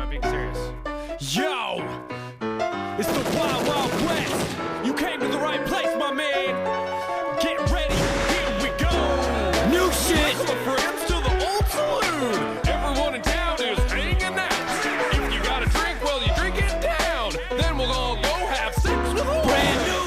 not being serious. Yo! It's the Wild Wild West! You came to the right place, my man! Get ready, here we go! New shit! From the friends to the old saloon! Everyone in town is hanging out! If you got a drink, well, you drink it down! Then we'll all go have sex with a brand new!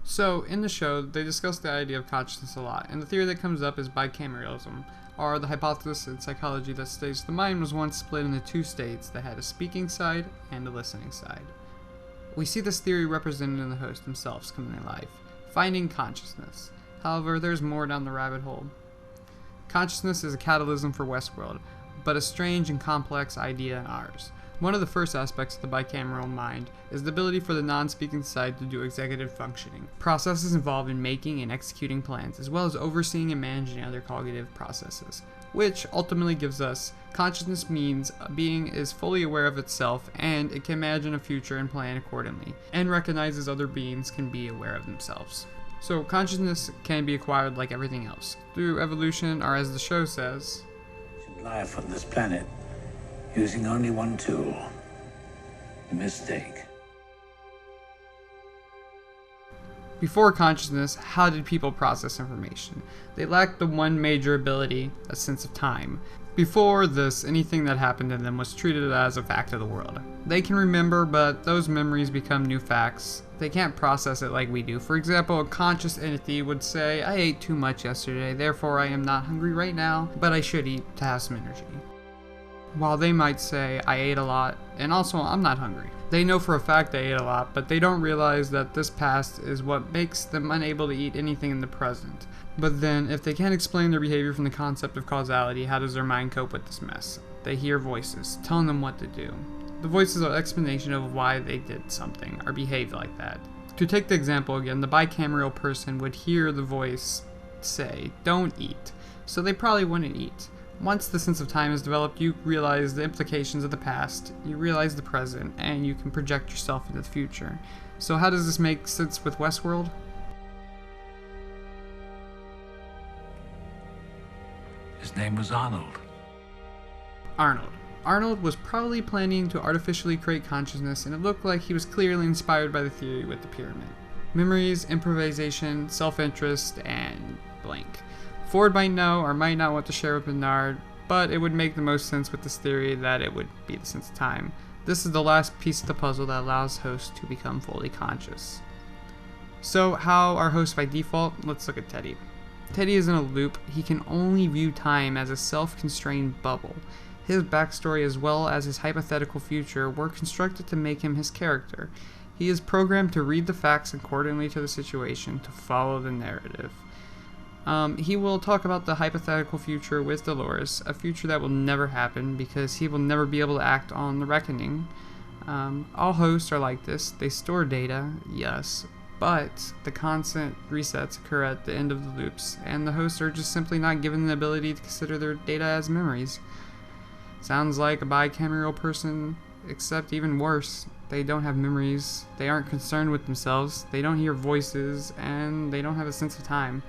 So, in the show, they discuss the idea of consciousness a lot, and the theory that comes up is bicameralism, or the hypothesis in psychology that states the mind was once split into two states that had a speaking side and a listening side. We see this theory represented in the host themselves coming to life, finding consciousness. However, there's more down the rabbit hole. Consciousness is a catalysm for Westworld, but a strange and complex idea in ours. One of the first aspects of the bicameral mind is the ability for the non-speaking side to do executive functioning, processes involved in making and executing plans, as well as overseeing and managing other cognitive processes, which ultimately gives us consciousness means a being is fully aware of itself and it can imagine a future and plan accordingly, and recognizes other beings can be aware of themselves. So consciousness can be acquired like everything else, through evolution, or as the show says, life on this planet using only one tool, a mistake. Before consciousness, how did people process information? They lacked the one major ability, a sense of time. Before this, anything that happened to them was treated as a fact of the world. They can remember, but those memories become new facts. They can't process it like we do. For example, a conscious entity would say, I ate too much yesterday, therefore I am not hungry right now, but I should eat to have some energy. While they might say, I ate a lot, and also I'm not hungry. They know for a fact they ate a lot, but they don't realize that this past is what makes them unable to eat anything in the present. But then, if they can't explain their behavior from the concept of causality, how does their mind cope with this mess? They hear voices, telling them what to do. The voices are an explanation of why they did something, or behaved like that. To take the example again, the bicameral person would hear the voice say, don't eat, so they probably wouldn't eat. Once the sense of time is developed, you realize the implications of the past, you realize the present, and you can project yourself into the future. So how does this make sense with Westworld? His name was Arnold. Arnold was probably planning to artificially create consciousness, and it looked like he was clearly inspired by the theory with the pyramid. Memories, improvisation, self-interest, and blank. Ford might know or might not want to share with Bernard, but it would make the most sense with this theory that it would be the sense of time. This is the last piece of the puzzle that allows hosts to become fully conscious. So how are hosts by default? Let's look at Teddy. Teddy is in a loop. He can only view time as a self-constrained bubble. His backstory as well as his hypothetical future were constructed to make him his character. He is programmed to read the facts accordingly to the situation, to follow the narrative. He will talk about the hypothetical future with Dolores, a future that will never happen because he will never be able to act on the reckoning. All hosts are like this. They store data, yes, but the constant resets occur at the end of the loops, and the hosts are just simply not given the ability to consider their data as memories. Sounds like a bicameral person, except even worse. They don't have memories, they aren't concerned with themselves, they don't hear voices, and they don't have a sense of time.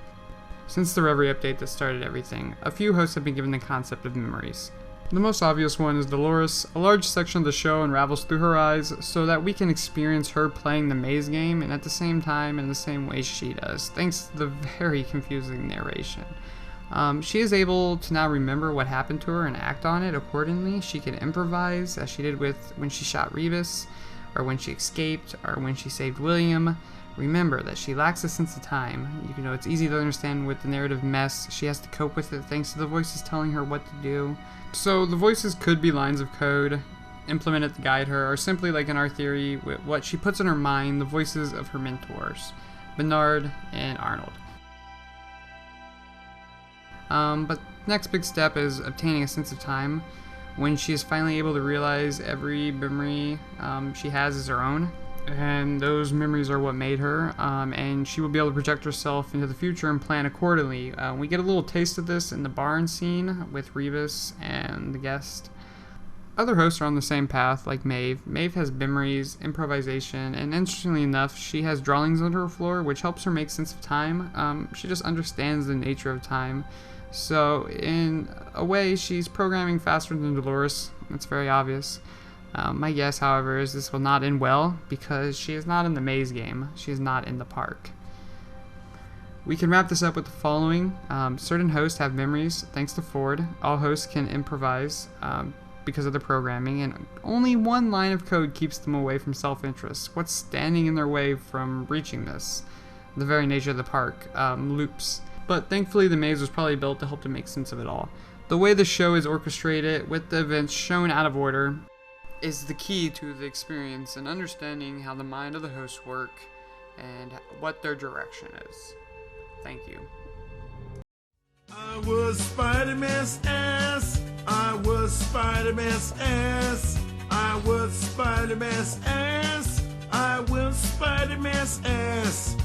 Since the Reverie update that started everything, a few hosts have been given the concept of memories. The most obvious one is Dolores. A large section of the show unravels through her eyes so that we can experience her playing the maze game and at the same time in the same way she does, thanks to the very confusing narration. She is able to now remember what happened to her and act on it accordingly. She can improvise, as she did with when she shot Revis, or when she escaped, or when she saved William. Remember that she lacks a sense of time. You know, it's easy to understand with the narrative mess. She has to cope with it thanks to the voices telling her what to do. So the voices could be lines of code implemented to guide her, or simply like in our theory, with what she puts in her mind, the voices of her mentors, Bernard and Arnold. But next big step is obtaining a sense of time, when she is finally able to realize every memory she has is her own. And those memories are what made her, and she will be able to project herself into the future and plan accordingly. We get a little taste of this in the barn scene with Revis and the guest. Other hosts are on the same path, like Maeve. Maeve has memories, improvisation, and interestingly enough, she has drawings on her floor, which helps her make sense of time. She just understands the nature of time. So, in a way, she's programming faster than Dolores. It's very obvious. My guess, however, is this will not end well, because she is not in the maze game. She is not in the park. We can wrap this up with the following. Certain hosts have memories, thanks to Ford. All hosts can improvise because of the programming, and only one line of code keeps them away from self-interest. What's standing in their way from reaching this? The very nature of the park, loops. But thankfully the maze was probably built to help to make sense of it all. The way the show is orchestrated, with the events shown out of order, is the key to the experience and understanding how the mind of the hosts work and what their direction is. Thank you. I was Spider-Man's ass. I was Spider-Man's ass. I was Spider-Man's ass. I was Spider-Man's ass.